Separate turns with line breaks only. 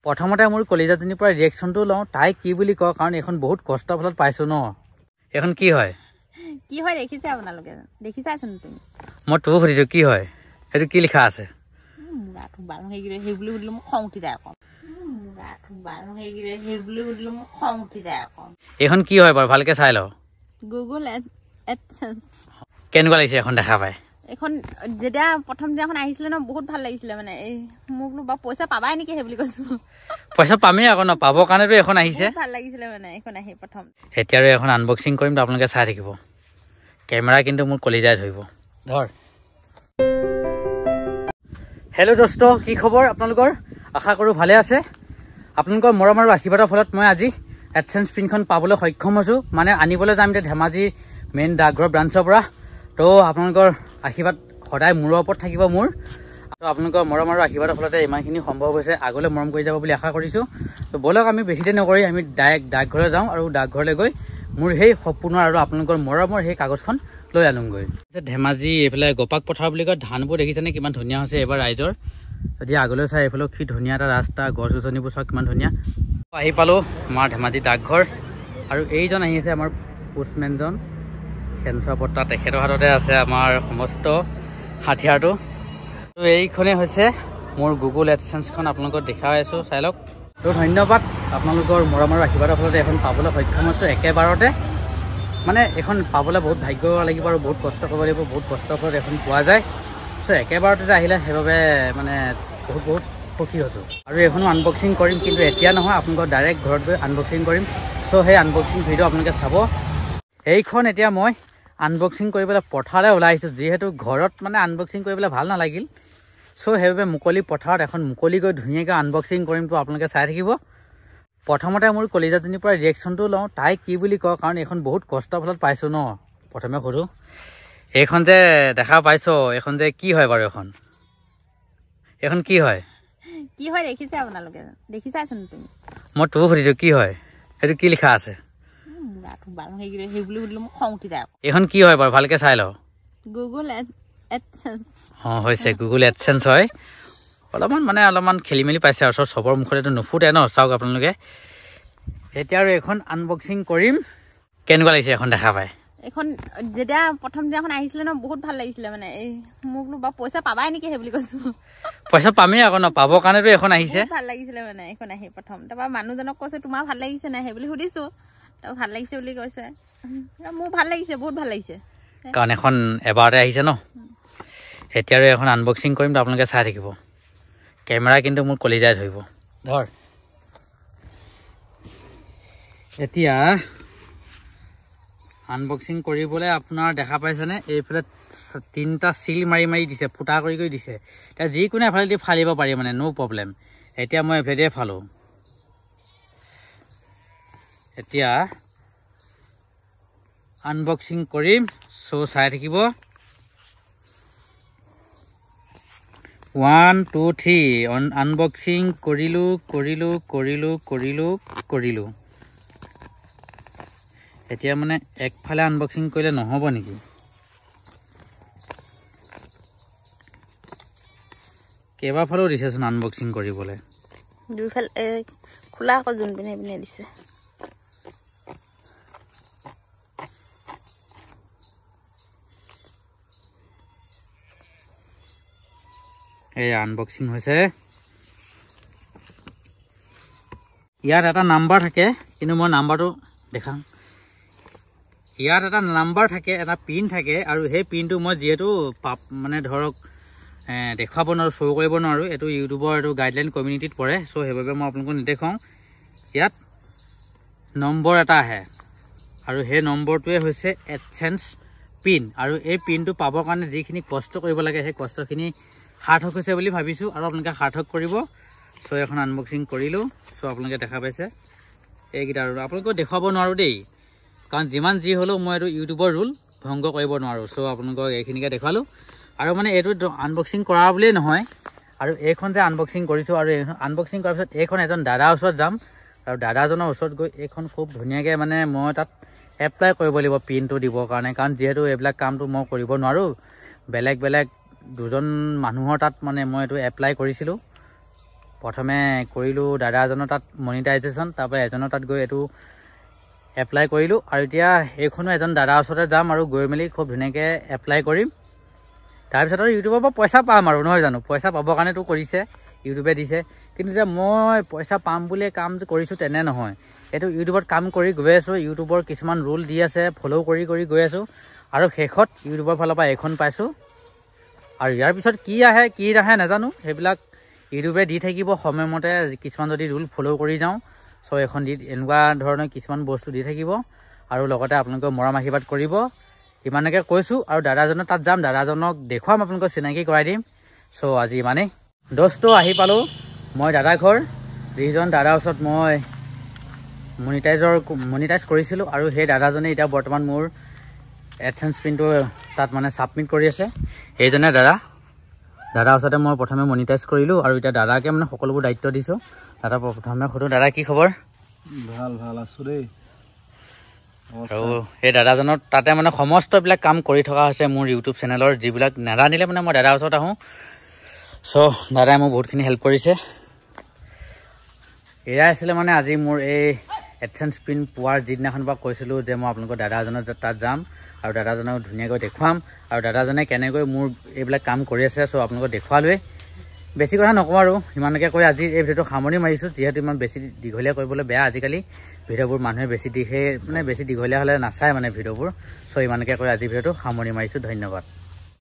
প্ৰথমতে মোৰ কলিজাজনীৰ পৰা ৰিয়েকশ্যনটো লওঁ তাই কি বুলি কয়, কাৰণ এইখন বহুত কষ্টৰ ফলত পাইছোঁ ন। এইখন কি হয়
দেখিছে আপোনালোকে, দেখিছাচোন তুমি।
মই তোক সুধিছোঁ কি হয়, সেইটো কি লিখা আছে?
সেই বুলি সুধিলে মোক খং উঠি যায় আকৌ।
এইখন কি হয় বাৰু ভালকে চাই লওঁ।
Google AdSense.
কেনেকুৱা লাগিছে এখন দেখা পাই?
এখন যেতিয়া প্ৰথম দিনাখন আহিছিলে ন, বহুত ভাল লাগিছিলে। মানে এই মোক বাৰু পইচা পাবাই নেকি সেই বুলি কৈছো।
পইচা পামেই আকৌ ন, পাবৰ কাৰণেতো এখন আহিছে।
ভাল লাগিছিলে মানে এইখন আহি প্ৰথম।
এতিয়া আৰু এখন আনবক্সিং কৰিম তো, আপোনালোকে চাই থাকিব। কেমেৰা কিন্তু মোৰ কলিজাই ধৰিব। ধৰ। হেল্ল' দোস্ত, কি খবৰ আপোনালোকৰ? আশা কৰোঁ ভালে আছে। আপোনালোকৰ মৰম আৰু আশীৰ্বাদৰ ফলত মই আজি এডচেন্স পিনখন পাবলৈ সক্ষম হৈছোঁ। মানে আনিবলৈ যাম এতিয়া ধেমাজি মেইন ডাকঘৰ ব্ৰাঞ্চৰ পৰা। তো আপোনালোকৰ আশীৰ্বাদ সদায় মূৰৰ ওপৰত থাকিব মোৰ। তো আপোনালোকৰ মৰম আৰু আশীৰ্বাদৰ ফলতে ইমানখিনি সম্ভৱ হৈছে। আগলৈ মৰম কৰি যাব বুলি আশা কৰিছোঁ। তো ব'লক আমি বেছি দেৰি নকৰি আমি ডাইৰেক্ট ডাকঘৰলৈ যাওঁ আৰু ডাকঘৰলৈ গৈ মোৰ সেই সপোনৰ আৰু আপোনালোকৰ মৰমৰ সেই কাগজখন লৈ আনোগৈ। ধেমাজি এইফালে গোপাক পথাৰ বুলি কয়, ধানবোৰ দেখিছেনে কিমান ধুনীয়া হৈছে এইবাৰ ৰাইজৰ। যদি আগলৈ চাই এইফালেও কি ধুনীয়া এটা ৰাস্তা, গছ গছনিবোৰ চাওক কিমান ধুনীয়া। আহি পালোঁ আমাৰ ধেমাজি ডাকঘৰ, আৰু এইজন আহিছে আমাৰ পোষ্টমেনজন খেনচোৱা বৰ্তা। তেখেতৰ হাততে আছে আমাৰ সমস্ত হাথিয়াৰটো। তো এইখনেই হৈছে মোৰ গুগল এডচেন্সখন, আপোনালোকক দেখাই আছোঁ, চাই লওক। তো ধন্যবাদ আপোনালোকৰ মৰম আৰু আশীৰ্বাদৰ ফলতে এখন পাবলৈ সক্ষম হৈছোঁ একেবাৰতে। মানে এখন পাবলৈ বহুত ভাগ্য লাগিব আৰু বহুত কষ্ট কৰিব লাগিব, বহুত কষ্টৰ ফলত এখন পোৱা যায়। চ' একেবাৰতে আহিলে সেইবাবে মানে বহুত সুখী হৈছোঁ। আৰু এইখনো আনবক্সিং কৰিম, কিন্তু এতিয়া নহয়, আপোনালোকৰ ডাইৰেক্ট ঘৰত গৈ আনবক্সিং কৰিম। চ' সেই আনবক্সিং ভিডিঅ' আপোনালোকে চাব। এইখন এতিয়া মই আনবক্সিং কৰিবলৈ পথাৰলৈ ওলাই আহিছোঁ, যিহেতু ঘৰত মানে আনবক্সিং কৰিবলৈ ভাল নালাগিল। চ' সেইবাবে মুকলি পথাৰত এখন মুকলিকৈ ধুনীয়াকৈ আনবক্সিং কৰিম। তো আপোনালোকে চাই থাকিব। প্ৰথমতে মোৰ কলিজাজনীৰ পৰা ৰিয়েকশ্যনটো লওঁ তাই কি বুলি কয়, কাৰণ এইখন বহুত কষ্টৰ ফলত পাইছোঁ ন। প্ৰথমে সোধোঁ, এইখন যে দেখা পাইছ, এইখন যে কি হয় বাৰু? এইখন কি হয়
দেখিছে আপোনালোকে, দেখিছাচোন তুমি।
মই তোক সুধিছোঁ কি হয়, সেইটো কি লিখা আছে?
সেই বুলি সুধিলে মোক খং উঠি যায়।
এইখন কি হয় বাৰু ভালকে চাই লওঁ।
Google AdSense.
অঁ হৈছে, গুগল এডচেন্স হয়। অলপমান খেলি মেলি পাইছে আৰু চবৰ মুখতেতো নুফুটে ন, চাওক আপোনালোকে। এতিয়া আৰু এইখন আনবক্সিং কৰিম। কেনেকুৱা লাগিছে এখন দেখা পাই?
এইখন যেতিয়া প্ৰথম দিনাখন আহিছিলে ন, বহুত ভাল লাগিছিলে। মানে এই মোক বাৰু পইচা পাবাই নেকি সেই বুলি কৈছো।
পইচা পামেই আকৌ ন, পাবৰ কাৰণেতো এখন আহিছে।
ভাল লাগিছিলে মানে এইখন আহি প্ৰথম। তাৰপৰা মানুহজনক কৈছে তোমাৰ ভাল লাগিছে নাই সেই বুলি সুধিছোঁ। তাৰপৰা ভাল লাগিছে বুলি কৈছে। মোৰ ভাল লাগিছে, বহুত ভাল লাগিছে,
কাৰণ এখন এবাৰতে আহিছে ন। এতিয়া আৰু এখন আনবক্সিং কৰিম তো, আপোনালোকে চাই থাকিব। কেমেৰা কিন্তু মোৰ কলিজাই ধৰিব। ধৰ। এতিয়া আনবক্সিং কৰিবলৈ আপোনাৰ দেখা পাইছেনে, এইফালে 3টা চিল মাৰি দিছে, ফুটা কৰি দিছে। এতিয়া যিকোনো এফালেদি ফালিব পাৰি মানে, ন' প্ৰব্লেম। এতিয়া মই এফালেদিয়ে ফালোঁ। এতিয়া আনবক্সিং কৰিম, চ' চাই থাকিব। 1 2 3 আনবক্সিং কৰিলোঁ। এতিয়া মানে একফালে আনবক্সিং কৰিলে নহ'ব নেকি? কেইবাফালেও দিছেচোন আনবক্সিং কৰিবলৈ।
দুইফালে খোলা আকৌ যোন পিনে দিছে।
এই আনবক্সিং হৈছে। ইয়াত এটা নাম্বাৰ থাকে, কিন্তু মই নাম্বাৰটো দেখাম। ইয়াত এটা নাম্বাৰ থাকে, এটা পিন থাকে, আৰু সেই পিনটো মই যিহেতু মানে ধৰক দেখুৱাব নোৱাৰোঁ, শ্ব' কৰিব নোৱাৰোঁ। এইটো ইউটিউবৰ এইটো গাইডলাইন কমিউনিটিত পৰে। চ' সেইবাবে মই আপোনালোকক নেদেখাওঁ। ইয়াত নম্বৰ এটা আহে, আৰু সেই নম্বৰটোৱে হৈছে এডচেন্স পিন। আৰু এই পিনটো পাবৰ কাৰণে যিখিনি কষ্ট কৰিব লাগে, সেই কষ্টখিনি সাৰ্থক হৈছে বুলি ভাবিছোঁ, আৰু আপোনালোকে সাৰ্থক কৰিব। চ' এখন আনবক্সিং কৰিলোঁ। চ' আপোনালোকে দেখা পাইছে এইকেইটা। আৰু আপোনালোকক দেখুৱাব নোৱাৰোঁ দেই, কাৰণ যিমান যি হ'লেও মই এইটো ইউটিউবৰ ৰুল ভংগ কৰিব নোৱাৰোঁ। চ' আপোনালোকক এইখিনিকে দেখুৱালোঁ। আৰু মানে এইটো আনবক্সিং কৰা বুলিয়েই নহয়, আৰু এইখন যে আনবক্সিং কৰিছোঁ, আৰু এইখন আনবক্সিং কৰাৰ পিছত এইখন এজন দাদাৰ ওচৰত যাম, আৰু দাদাজনৰ ওচৰত গৈ এইখন খুব ধুনীয়াকৈ মানে মই তাত এপ্লাই কৰিব লাগিব পিনটো দিবৰ কাৰণে। কাৰণ যিহেতু এইবিলাক কামটো মই কৰিব নোৱাৰোঁ, বেলেগ দুজন মানুহৰ তাত মানে মই এইটো এপ্লাই কৰিছিলোঁ প্ৰথমে কৰিলোঁ দাদা এজনৰ তাত মনিটাইজেশ্যন, তাৰপৰা এজনৰ তাত গৈ এইটো এপ্লাই কৰিলোঁ আৰু এতিয়া এইখনো এজন দাদাৰ ওচৰতে যাম আৰু গৈ মেলি খুব ধুনীয়াকৈ এপ্লাই কৰিম। তাৰপিছত আৰু ইউটিউবৰ পৰা পইচা পাম আৰু নহয় জানো, পইচা পাবৰ কাৰণেতো কৰিছে, ইউটিউবে দিছে। কিন্তু যে মই পইচা পাম বুলিয়ে কাম কৰিছোঁ তেনে নহয়, এইটো ইউটিউবত কাম কৰি গৈ আছোঁ, ইউটিউবৰ কিছুমান ৰুল দি আছে ফ'ল' কৰি গৈ আছোঁ আৰু শেষত ইউটিউবৰ ফালৰ পৰা এইখন পাইছোঁ। আৰু ইয়াৰ পিছত কি আহে কি নাহে নাজানো, সেইবিলাক ইউটিউবে দি থাকিব সময়মতে, কিছুমান যদি ৰুল ফ'ল' কৰি যাওঁ চ' এখন দি এনেকুৱা ধৰণৰ কিছুমান বস্তু দি থাকিব আৰু লগতে আপোনালোকে মৰম আশীৰ্বাদ কৰিব, ইমানকৈ কৈছোঁ। আৰু দাদাজনৰ তাত যাম, দাদাজনক দেখুৱাম, আপোনালোকক চিনাকি কৰাই দিম। চ' আজি ইমানেই দোস্ত, আহি পালোঁ মই দাদা ঘৰ, যিজন দাদাৰ ওচৰত মই মনিটাইজ কৰিছিলোঁ আৰু সেই দাদাজনে এতিয়া বৰ্তমান মোৰ এডচেন্স পিনটো তাত মানে ছাবমিট কৰি আছে। এইজনে দাদাৰ ওচৰতে মই প্ৰথমে মনিটাইজ কৰিলোঁ আৰু এতিয়া দাদাকে মানে সকলোবোৰ দায়িত্ব দিছোঁ। দাদা প্ৰথমে সোধোঁ, দাদা কি খবৰ?
ভাল আছোঁ দেই।
আৰু সেই দাদাজনৰ তাতে মানে সমস্তবিলাক কাম কৰি থকা হৈছে মোৰ ইউটিউব চেনেলৰ, যিবিলাক নাজানিলে মানে মই দাদাৰ ওচৰত আহোঁ। চ' দাদাই মোক বহুতখিনি হেল্প কৰিছে। এয়াই আছিলে মানে আজি মোৰ এই এডচেন্স পিন পোৱাৰ যিদিনাখনৰ পৰা কৈছিলোঁ যে মই আপোনালোকৰ দাদাজনৰ তাত যাম আৰু দাদাজনক ধুনীয়াকৈ দেখুৱাম আৰু দাদাজনে কেনেকৈ মোৰ এইবিলাক কাম কৰি আছে। চ' আপোনালোকক দেখুৱালোৱে, বেছি কথা নকওঁ আৰু ইমানকৈ কৈ আজি এই ভিডিঅ'টো সামৰণি মাৰিছোঁ। যিহেতু ইমান বেছি দীঘলীয়া কৰিবলৈ বেয়া, আজিকালি ভিডিঅ'বোৰ মানুহে বেছি দীঘলীয়া হ'লে নাচায় মানে ভিডিঅ'বোৰ। চ' ইমানকৈ কৈ আজি ভিডিঅ'টো সামৰণি মাৰিছোঁ। ধন্যবাদ।